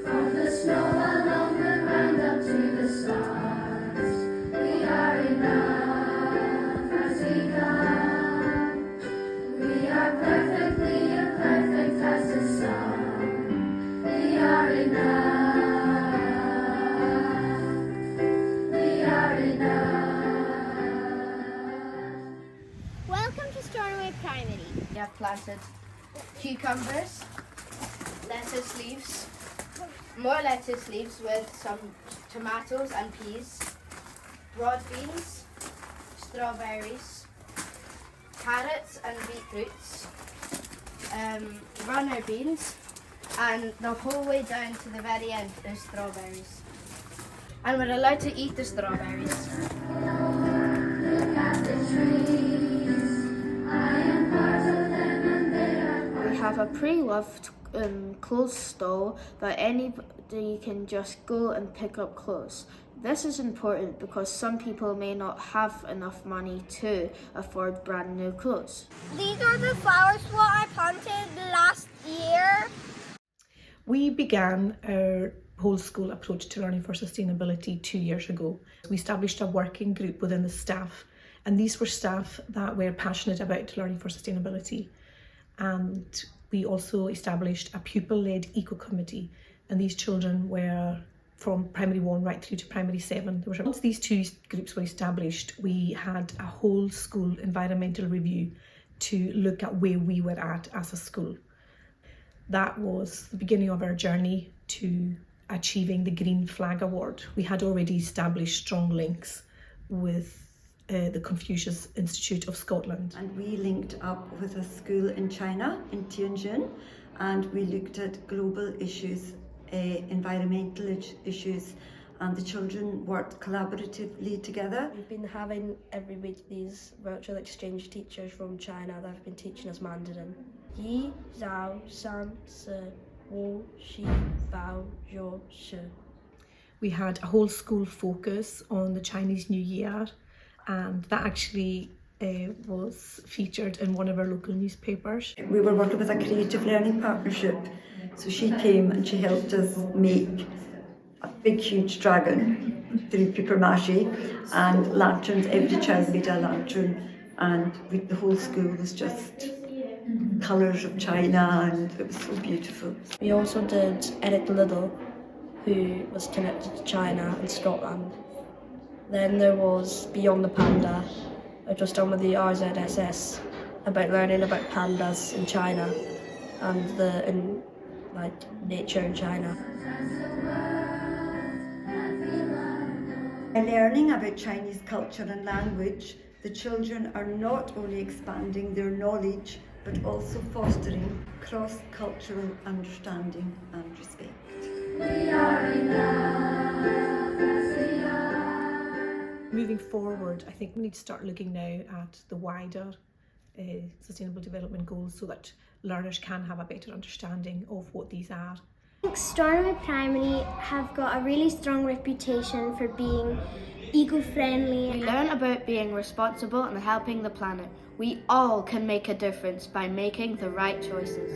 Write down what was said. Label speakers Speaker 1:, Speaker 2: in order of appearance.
Speaker 1: From the snow along the ground up to the stars, we are enough as we come. We are perfectly imperfect as the sun. We are enough. We are enough.
Speaker 2: Welcome to Stornoway Primary.
Speaker 3: We have planted cucumbers, lettuce leaves, more lettuce leaves with some tomatoes and peas, broad beans, strawberries, carrots and beetroots, runner beans, and the whole way down to the very end there's strawberries. And we're allowed to eat the strawberries.
Speaker 1: Look at the trees. I am part of them and they are part.
Speaker 4: We have a pre-loved clothes stall that anybody can just go and pick up clothes. This is important because some people may not have enough money to afford brand new clothes.
Speaker 2: These are the flowers what I planted last year.
Speaker 5: We began our whole school approach to learning for sustainability 2 years ago. We established a working group within the staff, and these were staff that were passionate about learning for sustainability. And we also established a pupil-led eco-committee, and these children were from primary 1 right through to primary 7. Once these two groups were established, we had a whole school environmental review to look at where we were at as a school. That was the beginning of our journey to achieving the Green Flag Award. We had already established strong links with the Confucius Institute of Scotland.
Speaker 6: And we linked up with a school in China, in Tianjin, and we looked at global issues, environmental issues, and the children worked collaboratively together.
Speaker 7: We've been having every week these virtual exchange teachers from China that have been teaching us Mandarin. Yi, Zhao, San, Se, Wu, Xi, Bao, Zhou, Shi.
Speaker 5: We had a whole school focus on the Chinese New Year, and that actually was featured in one of our local newspapers.
Speaker 6: We were working with a creative learning partnership, so she came and she helped us make a big huge dragon through paper mache and lanterns. Every child made a lantern, and the whole school was just colours of China, and it was so beautiful.
Speaker 7: We also did Eric Liddell, who was connected to China and Scotland. Then there was Beyond the Panda, which was done with the RZSS, about learning about pandas in China and nature in China.
Speaker 6: By learning about Chinese culture and language, the children are not only expanding their knowledge, but also fostering cross-cultural understanding and respect.
Speaker 1: We are enough as we are.
Speaker 5: Moving forward, I think we need to start looking now at the wider Sustainable Development Goals so that learners can have a better understanding of what these are.
Speaker 2: Stornoway Primary have got a really strong reputation for being eco-friendly.
Speaker 3: We learn about being responsible and helping the planet. We all can make a difference by making the right choices.